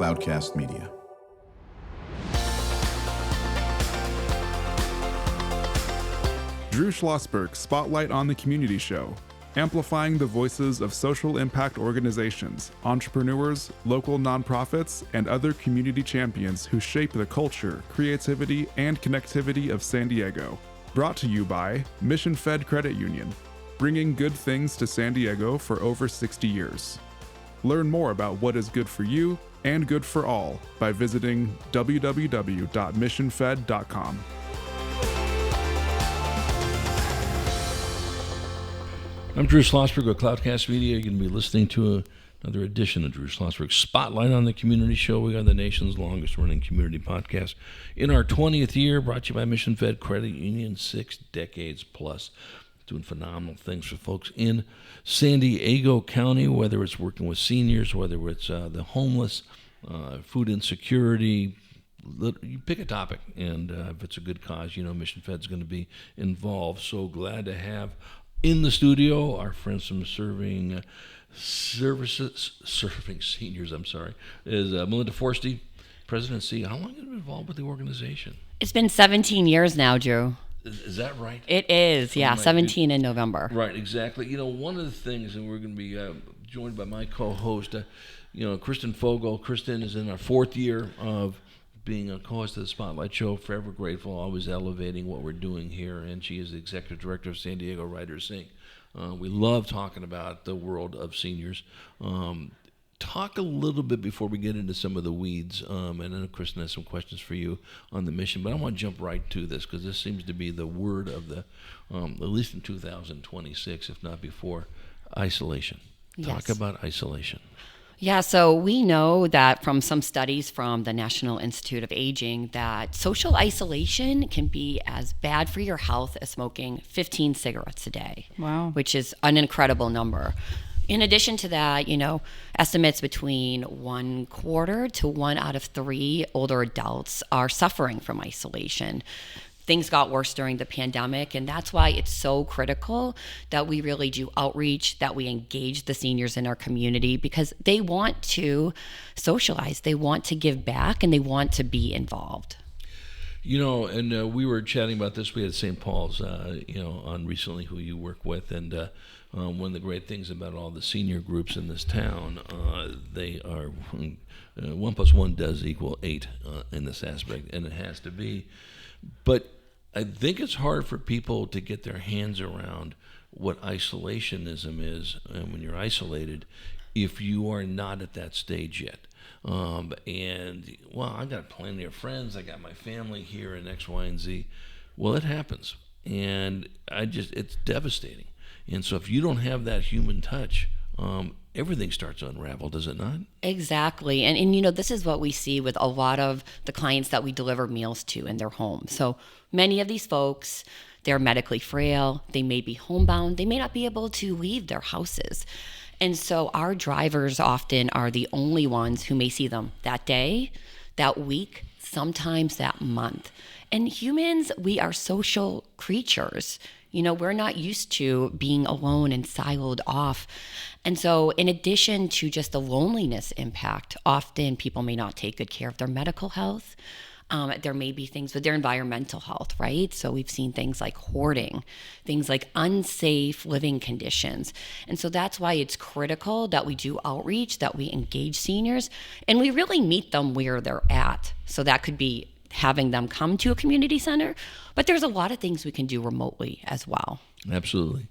Cloudcast Media. Drew Schlosberg Spotlight on the Community Show, amplifying the voices of social impact organizations, entrepreneurs, local nonprofits, and other community champions who shape the culture, creativity, and connectivity of San Diego. Brought to you by Mission Fed Credit Union, bringing good things to San Diego for over 60 years. Learn more about what is good for you and good for all by visiting www.missionfed.com. I'm Drew Schlosberg with Cloudcast Media. You're going to be listening to another edition of Drew Schlosberg Spotlight on the Community Show. We are the nation's longest running community podcast in our 20th year, brought to you by Mission Fed Credit Union, 6 decades plus. Doing phenomenal things for folks in San Diego County, whether it's working with seniors, whether it's the homeless, food insecurity. You pick a topic, and if it's a good cause, you know Mission Fed's going to be involved. So glad to have in the studio our friends from serving seniors, is Melinda Forstey, President and CEO. How long have you been involved with the organization? It's been 17 years now, Drew. Is that right? It is, yeah, 17 in November. Right, exactly. You know, one of the things, and we're going to be joined by my co-host, Kristen Fogel. Kristen is in our 4th year of being a co-host of the Spotlight Show. Forever grateful, always elevating what we're doing here, and she is the executive director of San Diego Writers Inc. We love talking about the world of seniors. Talk a little bit before we get into some of the weeds, and then Kristen has some questions for you on the mission, but I want to jump right to this because this seems to be the word of the, at least in 2026, if not before, isolation. Talk about isolation. Yeah, so we know that from some studies from the National Institute of Aging that social isolation can be as bad for your health as smoking 15 cigarettes a day. Wow. Which is an incredible number. In addition to that, estimates between 1/4 to 1 out of 3 older adults are suffering from isolation. Things got worse during the pandemic, and that's why it's so critical that we really do outreach, that we engage the seniors in our community because they want to socialize, they want to give back, and they want to be involved. And we were chatting about this. We had St. Paul's, on recently, who you work with, and one of the great things about all the senior groups in this town, they are 1 + 1 does equal 8 in this aspect, and it has to be. But I think it's hard for people to get their hands around what isolationism is, and when you're isolated, if you are not at that stage yet. I got plenty of friends, I got my family here and X, Y, and Z. Well, it happens, and it's devastating. And so if you don't have that human touch, everything starts to unravel, does it not? Exactly. And this is what we see with a lot of the clients that we deliver meals to in their homes. So many of these folks, they're medically frail, they may be homebound, they may not be able to leave their houses. And so our drivers often are the only ones who may see them that day, that week, sometimes that month. And humans, we are social creatures. We're not used to being alone and siloed off. And so in addition to just the loneliness impact, often people may not take good care of their medical health. There may be things with their environmental health, right? So we've seen things like hoarding, things like unsafe living conditions. And so that's why it's critical that we do outreach, that we engage seniors, and we really meet them where they're at. So that could be having them come to a community center, but there's a lot of things we can do remotely as well. Absolutely.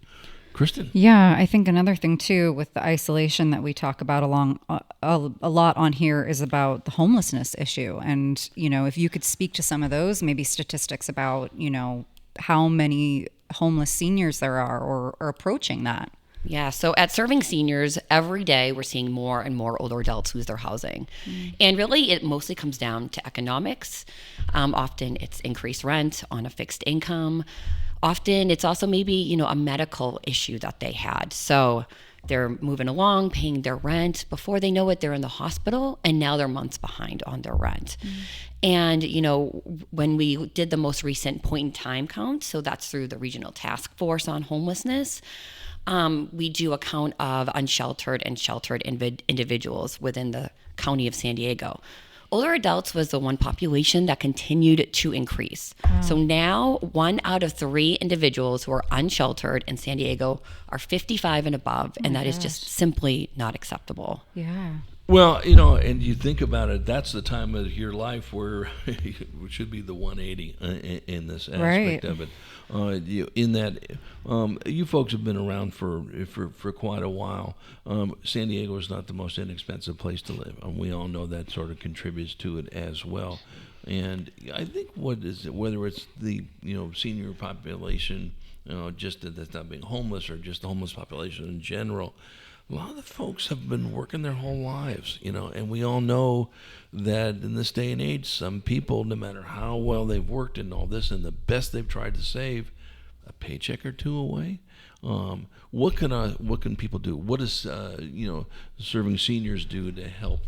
Kristen? Yeah, I think another thing too with the isolation that we talk about a lot on here is about the homelessness issue. And, if you could speak to some of those, maybe statistics about, how many homeless seniors there are or approaching that. Yeah, so at Serving Seniors, every day we're seeing more and more older adults lose their housing. And really, it mostly comes down to economics. Often it's increased rent on a fixed income. Often it's also maybe, a medical issue that they had. So they're moving along, paying their rent. Before they know it, they're in the hospital, and now they're months behind on their rent. And, when we did the most recent point in time count, so that's through the Regional Task Force on Homelessness, we do a count of unsheltered and sheltered individuals within the county of San Diego. Older adults was the one population that continued to increase. So now 1 out of 3 individuals who are unsheltered in San Diego are 55 and above, and that is just simply not acceptable. Yeah. Well, and you think about it, that's the time of your life where it should be the 180 in this aspect of it. You folks have been around for quite a while. San Diego is not the most inexpensive place to live, and we all know that sort of contributes to it as well. And I think whether it's the senior population, just that's not being homeless, or just the homeless population in general, a lot of the folks have been working their whole lives, and we all know that in this day and age, some people, no matter how well they've worked and all this and the best they've tried to save, a paycheck or two away. What can people do? What does serving seniors do to help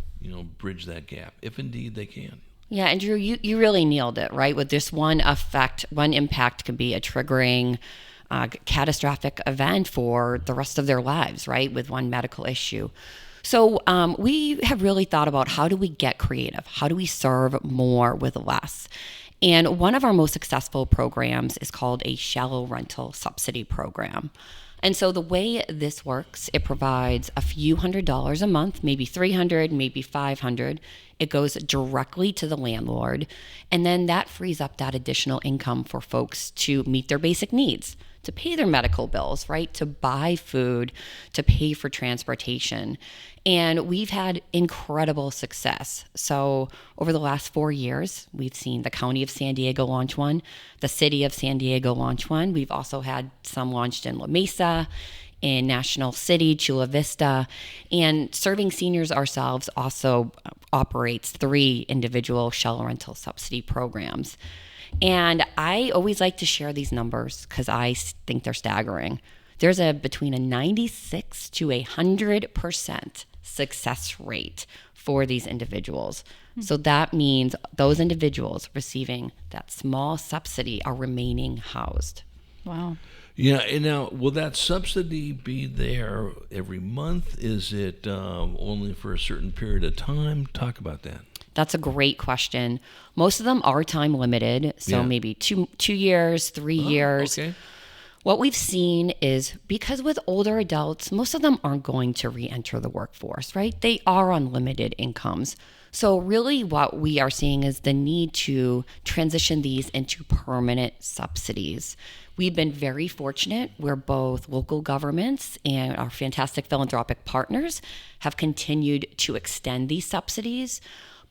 bridge that gap, if indeed they can? Yeah, and Drew, you really nailed it, right? With this one impact could be a triggering catastrophic event for the rest of their lives, right? With one medical issue. So we have really thought about, how do we get creative? How do we serve more with less? And one of our most successful programs is called a shallow rental subsidy program. And so the way this works, it provides a few $100s a month, maybe $300, maybe $500. It goes directly to the landlord. And then that frees up that additional income for folks to meet their basic needs, to pay their medical bills, right? To buy food, to pay for transportation. And we've had incredible success. So over the last 4 years, we've seen the County of San Diego launch one, the City of San Diego launch one. We've also had some launched in La Mesa, in National City, Chula Vista, and Serving Seniors ourselves also operates 3 individual shallow rental subsidy programs. And I always like to share these numbers because I think they're staggering. There's between a 96 to 100% success rate for these individuals. So that means those individuals receiving that small subsidy are remaining housed. Wow. Yeah, and now, will that subsidy be there every month? Is it only for a certain period of time? Talk about that. That's a great question. Most of them are time limited, so maybe two years, 3 years. Okay. What we've seen is, because with older adults, most of them aren't going to re-enter the workforce, right? They are on limited incomes. So really what we are seeing is the need to transition these into permanent subsidies. We've been very fortunate where both local governments and our fantastic philanthropic partners have continued to extend these subsidies.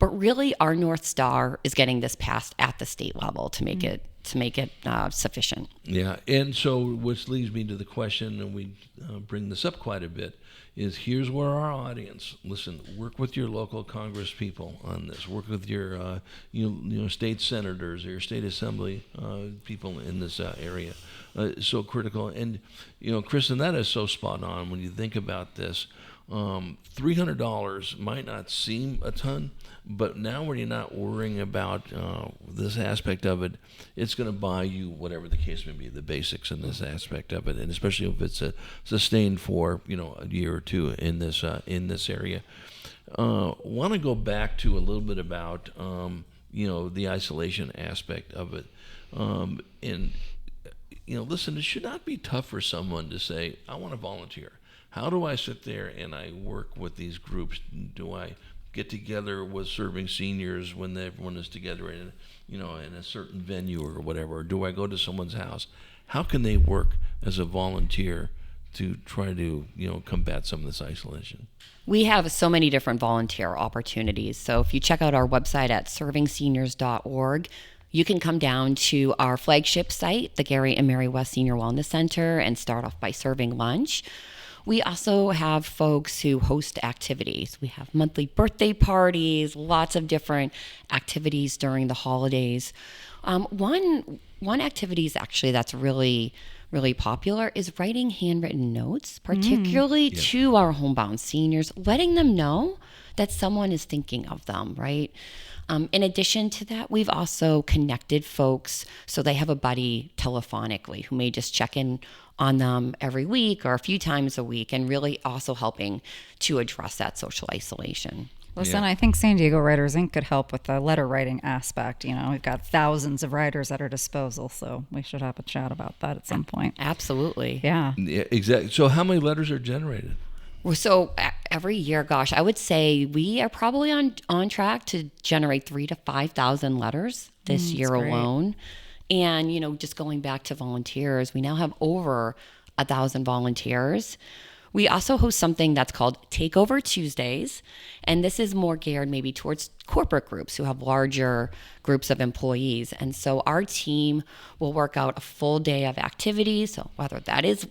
But really, our North Star is getting this passed at the state level to make it sufficient. Yeah, and so which leads me to the question, and we bring this up quite a bit, is here's where our audience, listen, work with your local Congress people on this. Work with your state senators or your state assembly people in this area. So critical. And, Kristen, that is so spot on when you think about this. $300 might not seem a ton, but now when you're not worrying about this aspect of it, it's going to buy you whatever the case may be, the basics in this aspect of it, and especially if it's sustained for a year or two in this area. Want to go back to a little bit about the isolation aspect of it, and listen, it should not be tough for someone to say, I want to volunteer. How do I sit there and I work with these groups? Do I get together with Serving Seniors when everyone is together in a certain venue or whatever? Or do I go to someone's house? How can they work as a volunteer to try to combat some of this isolation? We have so many different volunteer opportunities. So if you check out our website at servingseniors.org, you can come down to our flagship site, the Gary and Mary West Senior Wellness Center, and start off by serving lunch. We also have folks who host activities. We have monthly birthday parties, lots of different activities during the holidays. One one activity is actually that's really popular is writing handwritten notes, particularly to our homebound seniors, letting them know that someone is thinking of them, right? In addition to that, we've also connected folks so they have a buddy telephonically who may just check in on them every week or a few times a week, and really also helping to address that social isolation. Listen, I think San Diego Writers Inc. could help with the letter writing aspect. We've got thousands of writers at our disposal, so we should have a chat about that at some point. Absolutely. Yeah. Exactly. So how many letters are generated? So every year, gosh, I would say we are probably on track to generate 3,000 to 5,000 letters this year alone. And, just going back to volunteers, we now have over 1,000 volunteers. We also host something that's called Takeover Tuesdays, and this is more geared maybe towards corporate groups who have larger groups of employees. And so our team will work out a full day of activities, so whether that is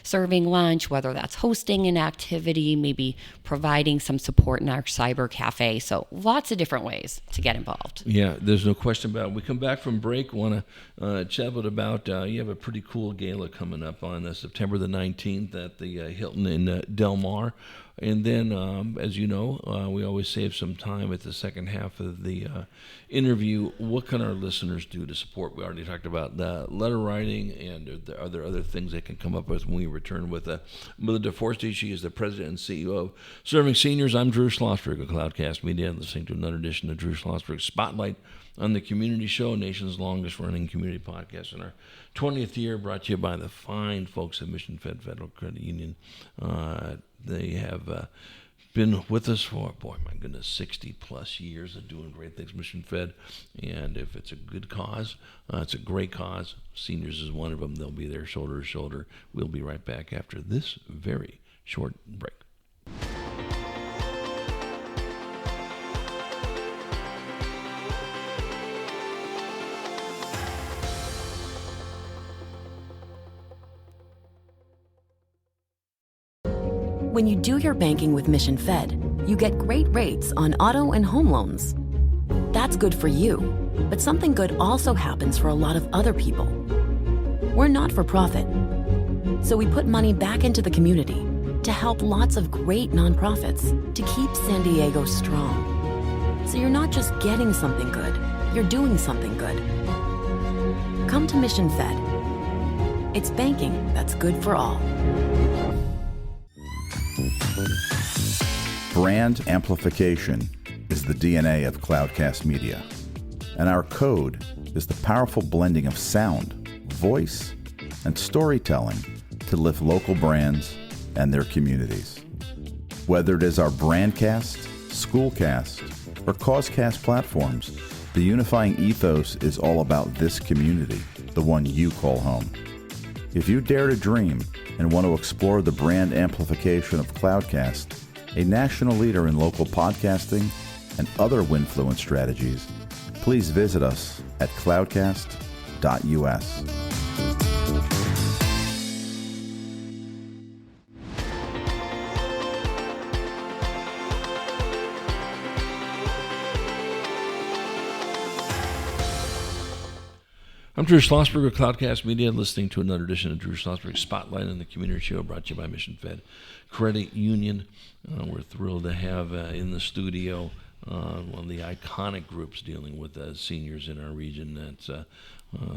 serving lunch, whether that's hosting an activity, maybe providing some support in our cyber cafe. So lots of different ways to get involved. Yeah, there's no question about it. We come back from break. Want to chat about you have a pretty cool gala coming up on September the 19th at the Hilton in Del Mar. And then, as you know, we always save some time at the second half of the interview. What can our listeners do to support? We already talked about letter writing, and are there other things they can come up with when we return with Melinda Forstey? She is the president and CEO of Serving Seniors. I'm Drew Schlosberg of Cloudcast Media, listening to another edition of Drew Schlosberg Spotlight on the Community Show, nation's longest running community podcast in our 20th year, brought to you by the fine folks at Mission Fed Federal Credit Union. They have been with us for, 60 plus years of doing great things, Mission Fed. And if it's a good cause, it's a great cause. Seniors is one of them. They'll be there shoulder to shoulder. We'll be right back after this very short break. When you do your banking with Mission Fed, you get great rates on auto and home loans. That's good for you, but something good also happens for a lot of other people. We're not for profit, so we put money back into the community to help lots of great nonprofits to keep San Diego strong. So you're not just getting something good, you're doing something good. Come to Mission Fed. It's banking that's good for all. Brand amplification is the DNA of Cloudcast Media, and our code is the powerful blending of sound, voice, and storytelling to lift local brands and their communities. Whether it is our Brandcast, Schoolcast, or Causecast platforms, the unifying ethos is all about this community, the one you call home. If you dare to dream and want to explore the brand amplification of Cloudcast, a national leader in local podcasting and other Winfluence strategies, please visit us at cloudcast.us. I'm Drew Schlosberg of Cloudcast Media, listening to another edition of Drew Schlosberg Spotlight on the Community Show, brought to you by Mission Fed Credit Union. We're thrilled to have in the studio one of the iconic groups dealing with seniors in our region. That's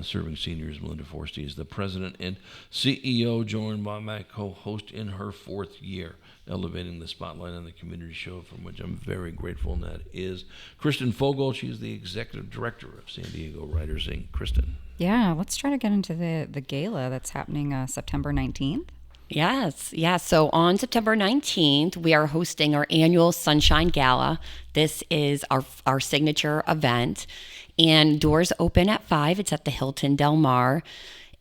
Serving Seniors. Melinda Forstey is the president and CEO, joined by my co-host in her fourth year, elevating the spotlight on the Community Show, from which I'm very grateful, and that is Kristen Fogel. She is the executive director of San Diego Writers Inc. Kristen. Yeah, let's try to get into the gala that's happening September 19th. Yes. So on September 19th, we are hosting our annual Sunshine Gala. This is our signature event, and doors open at 5. It's at the Hilton Del Mar.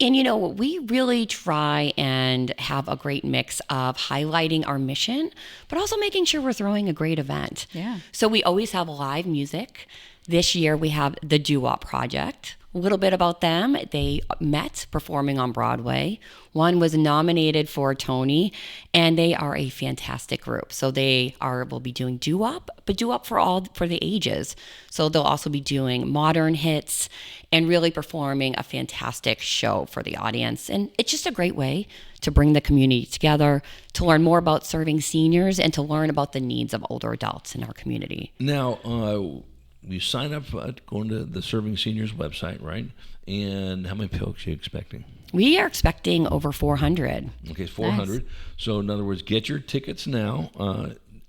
And, we really try and have a great mix of highlighting our mission, but also making sure we're throwing a great event. Yeah. So we always have live music This year we have the Doo-Wop Project. A little bit about them. They met performing on Broadway. One was nominated for a Tony, and they are a fantastic group. So will be doing doo-wop, but doo-wop for the ages. So they'll also be doing modern hits and really performing a fantastic show for the audience. And it's just a great way to bring the community together, to learn more about serving seniors, and to learn about the needs of older adults in our community. Now, you sign up going to the Serving Seniors website, right? And how many folks are you expecting? We are expecting over 400. Okay, 400. Nice. So in other words, get your tickets now.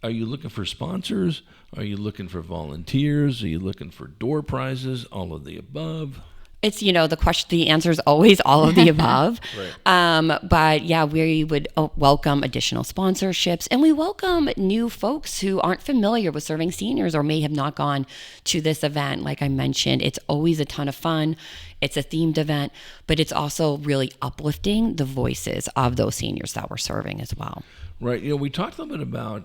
Are you looking for sponsors? Are you looking for volunteers? Are you looking for door prizes? All of the above? It's, the answer is always all of the above. Right. But yeah, we would welcome additional sponsorships, and we welcome new folks who aren't familiar with serving seniors or may have not gone to this event. Like I mentioned, it's always a ton of fun. It's a themed event, but it's also really uplifting the voices of those seniors that we're serving as well. Right. We talked a little bit about,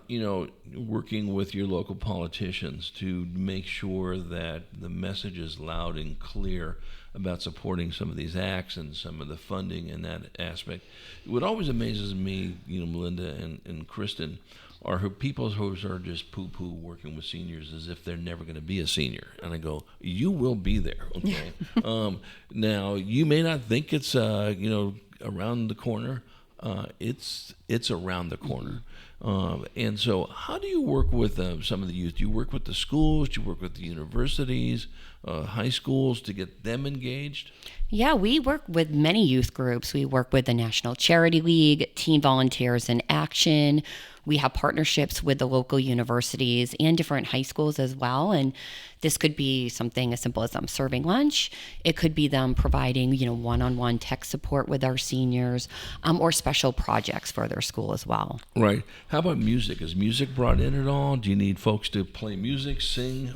working with your local politicians to make sure that the message is loud and clear about supporting some of these acts and some of the funding in that aspect. What always amazes me, Melinda and Kristen, are people who are just poo-poo working with seniors as if they're never going to be a senior. And I go, you will be there, okay? Now, you may not think it's, around the corner. It's around the corner. And so how do you work with some of the youth? Do you work with the schools? Do you work with the universities, high schools to get them engaged? Yeah, we work with many youth groups. We work with the National Charity League, Teen Volunteers in Action. We have partnerships with the local universities and different high schools as well. And this could be something as simple as them serving lunch. It could be them providing, one-on-one tech support with our seniors, or special projects for their school as well. Right. How about music? Is music brought in at all? Do you need folks to play music, sing?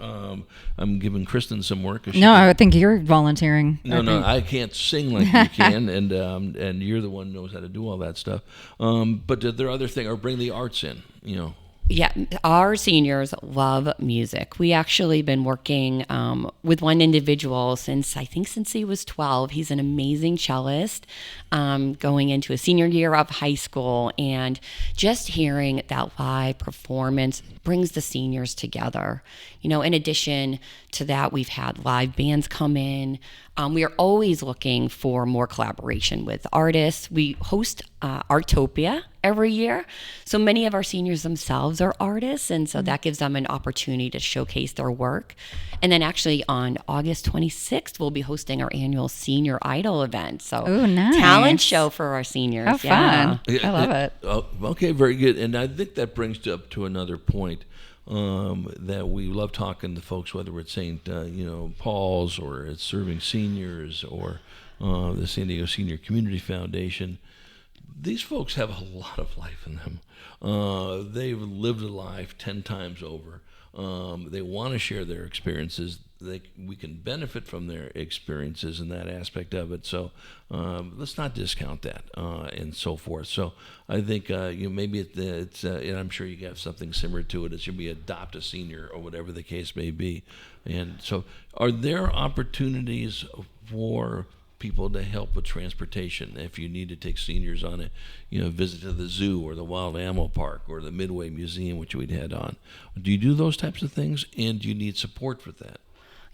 I'm giving Kristen some work. I would think you're volunteering. No, I can't sing like you can, and you're the one who knows how to do all that stuff. But there are other things, or bring the arts in, Yeah, our seniors love music. We actually been working with one individual since he was 12. He's an amazing cellist, going into a senior year of high school, and just hearing that live performance brings the seniors together. In addition to that, we've had live bands come in. We are always looking for more collaboration with artists. We host Artopia every year. So many of our seniors themselves are artists, and so that gives them an opportunity to showcase their work. And then actually on August 26th, we'll be hosting our annual Senior Idol event. So nice. Talent show for our seniors. How fun. I love it. Okay, very good. And I think that brings up to another point. That we love talking to folks, whether it's St. Paul's or it's Serving Seniors or the San Diego Senior Community Foundation. These folks have a lot of life in them. They've lived a life 10 times over. They want to share their experiences. We can benefit from their experiences in that aspect of it. So let's not discount that and so forth. So I think maybe it's and I'm sure you have something similar to it. It should be adopt a senior or whatever the case may be. And so are there opportunities for people to help with transportation if you need to take seniors on a visit to the zoo or the Wild Animal Park or the Midway Museum, which we'd had on? Do you do those types of things, and do you need support for that?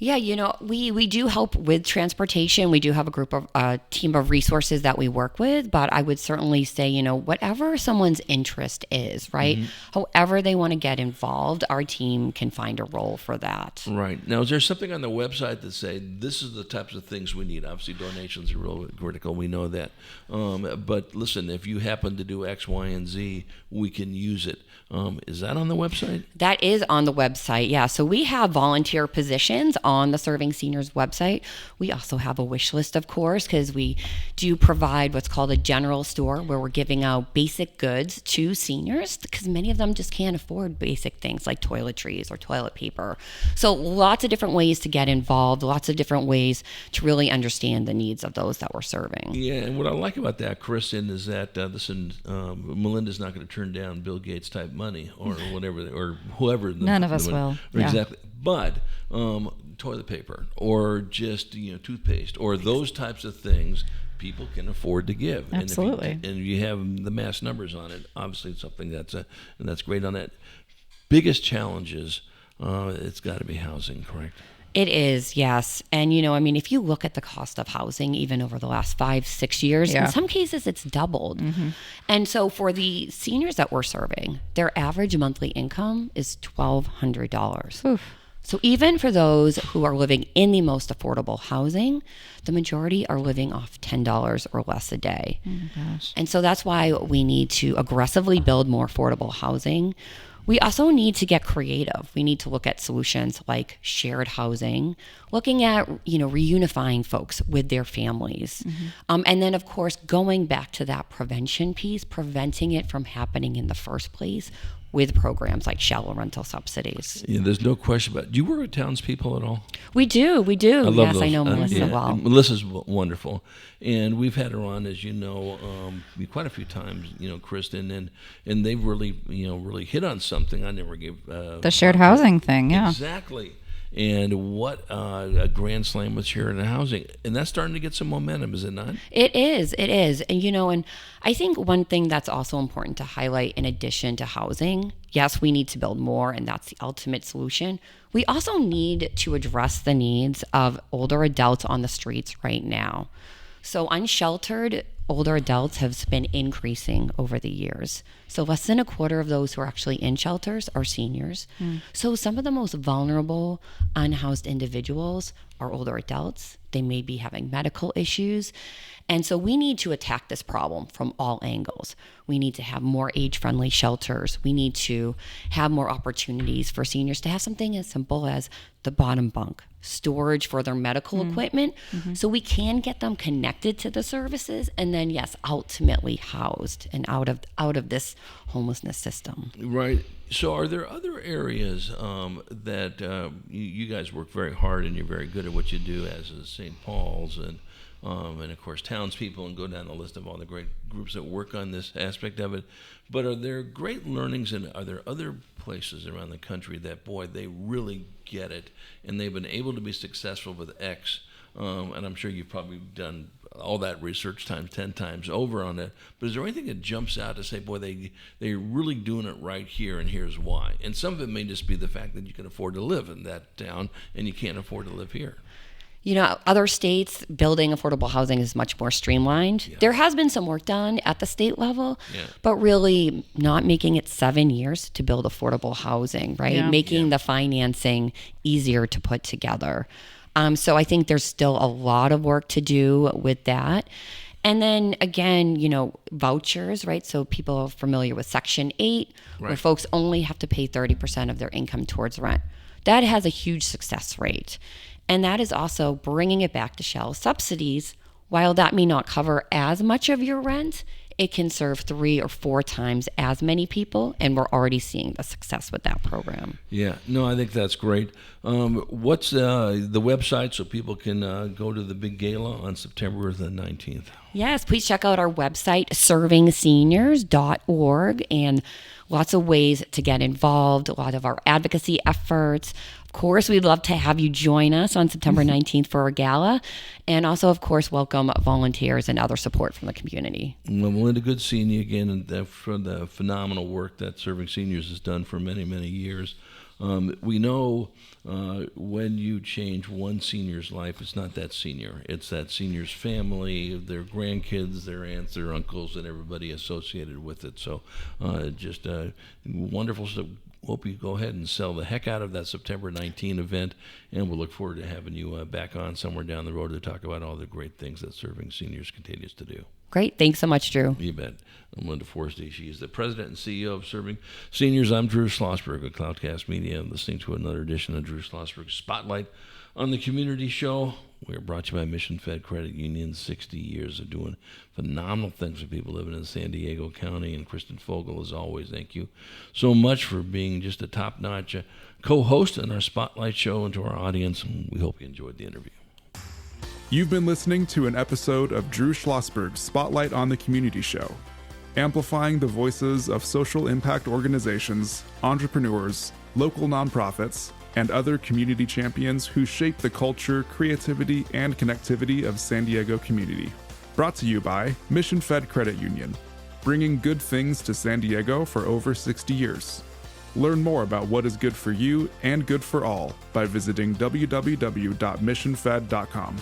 Yeah, we do help with transportation. We do have a team of resources that we work with, but I would certainly say, whatever someone's interest is, right? Mm-hmm. However they want to get involved, our team can find a role for that. Right. Now, is there something on the website that say this is the types of things we need? Obviously, donations are real critical. We know that. But listen, if you happen to do X, Y, and Z, we can use it. Is that on the website? That is on the website, yeah. So we have volunteer positions on the Serving Seniors website. We also have a wish list, of course, because we do provide what's called a general store where we're giving out basic goods to seniors because many of them just can't afford basic things like toiletries or toilet paper. So lots of different ways to get involved, lots of different ways to really understand the needs of those that we're serving. Yeah, and what I like about that, Kristen, is that, Melinda's not going to turn down Bill Gates type money or whatever, or whoever. None of us will. Exactly. Yeah. But toilet paper or just toothpaste or those types of things people can afford to give. Absolutely. And if you have the mass numbers on it, obviously it's something that's great on that. Biggest challenges, it's got to be housing, correct? It is, yes. And, if you look at the cost of housing, even over the last 5-6 years, in some cases it's doubled. And so for the seniors that we're serving, their average monthly income is $1,200. So even for those who are living in the most affordable housing, the majority are living off $10 or less a day. Oh my gosh. And so that's why we need to aggressively build more affordable housing. We also need to get creative. We need to look at solutions like shared housing, looking at, reunifying folks with their families. And then, of course, going back to that prevention piece, preventing it from happening in the first place with programs like shallow rental subsidies. Yeah, there's no question about it. Do you work with townspeople at all? We do. I love those. I know Melissa well. Melissa's wonderful. And we've had her on, as you know, quite a few times, Kristen, and they've really, really hit on something I never gave. The shared housing thing, yeah. Exactly. And what a grand slam with shared housing. And that's starting to get some momentum, is it not? It is. And, and I think one thing that's also important to highlight in addition to housing, yes, we need to build more, and that's the ultimate solution. We also need to address the needs of older adults on the streets right now. So unsheltered older adults have been increasing over the years. So less than a quarter of those who are actually in shelters are seniors. So some of the most vulnerable unhoused individuals are older adults. They may be having medical issues. And so we need to attack this problem from all angles. We need to have more age-friendly shelters. We need to have more opportunities for seniors to have something as simple as the bottom bunk, storage for their medical equipment, so we can get them connected to the services and then, yes, ultimately housed and out of this homelessness system. Right. So are there other areas that you guys work very hard and you're very good at what you do, as is St. Paul's and of course townspeople, and go down the list of all the great groups that work on this aspect of it. But are there great learnings, and are there other places around the country that, boy, they really get it and they've been able to be successful with X? And I'm sure you've probably done all that research times 10 times over on it. But is there anything that jumps out to say, boy, they're really doing it right here, and here's why? And some of it may just be the fact that you can afford to live in that town and you can't afford to live here. Other states, building affordable housing is much more streamlined. Yeah. There has been some work done at the state level, but really not making it 7 years to build affordable housing, right? Yeah. Making the financing easier to put together. So I think there's still a lot of work to do with that. And then again, vouchers, right? So people are familiar with Section 8, where folks only have to pay 30% of their income towards rent. That has a huge success rate. And that is also bringing it back to shallow subsidies. While that may not cover as much of your rent, it can serve 3 or 4 times as many people, and we're already seeing the success with that program. Yeah, no, I think that's great. What's the website so people can go to the big gala on September the 19th? Yes, please check out our website, servingseniors.org, and lots of ways to get involved, a lot of our advocacy efforts. Of course, we'd love to have you join us on September 19th for our gala, and also, of course, welcome volunteers and other support from the community. Well, Melinda, good seeing you again, and for the phenomenal work that Serving Seniors has done for many, many years. We know when you change one senior's life, it's not that senior. It's that senior's family, their grandkids, their aunts, their uncles, and everybody associated with it. So just wonderful stuff. Hope you go ahead and sell the heck out of that September 19 event, and we'll look forward to having you back on somewhere down the road to talk about all the great things that Serving Seniors continues to do. Great. Thanks so much, Drew. You bet. I'm Melinda Forstey. She is the president and CEO of Serving Seniors. I'm Drew Schlosberg of Cloudcast Media. I'm listening to another edition of Drew Schlosberg's Spotlight on the Community Show. We are brought to you by Mission Fed Credit Union. 60 years of doing phenomenal things for people living in San Diego County. And Kristen Fogel, as always, thank you so much for being just a top-notch co-host in our Spotlight show, and to our audience. And we hope you enjoyed the interview. You've been listening to an episode of Drew Schlosberg's Spotlight on the Community Show, amplifying the voices of social impact organizations, entrepreneurs, local nonprofits, and other community champions who shape the culture, creativity, and connectivity of San Diego community. Brought to you by Mission Fed Credit Union, bringing good things to San Diego for over 60 years. Learn more about what is good for you and good for all by visiting www.missionfed.com.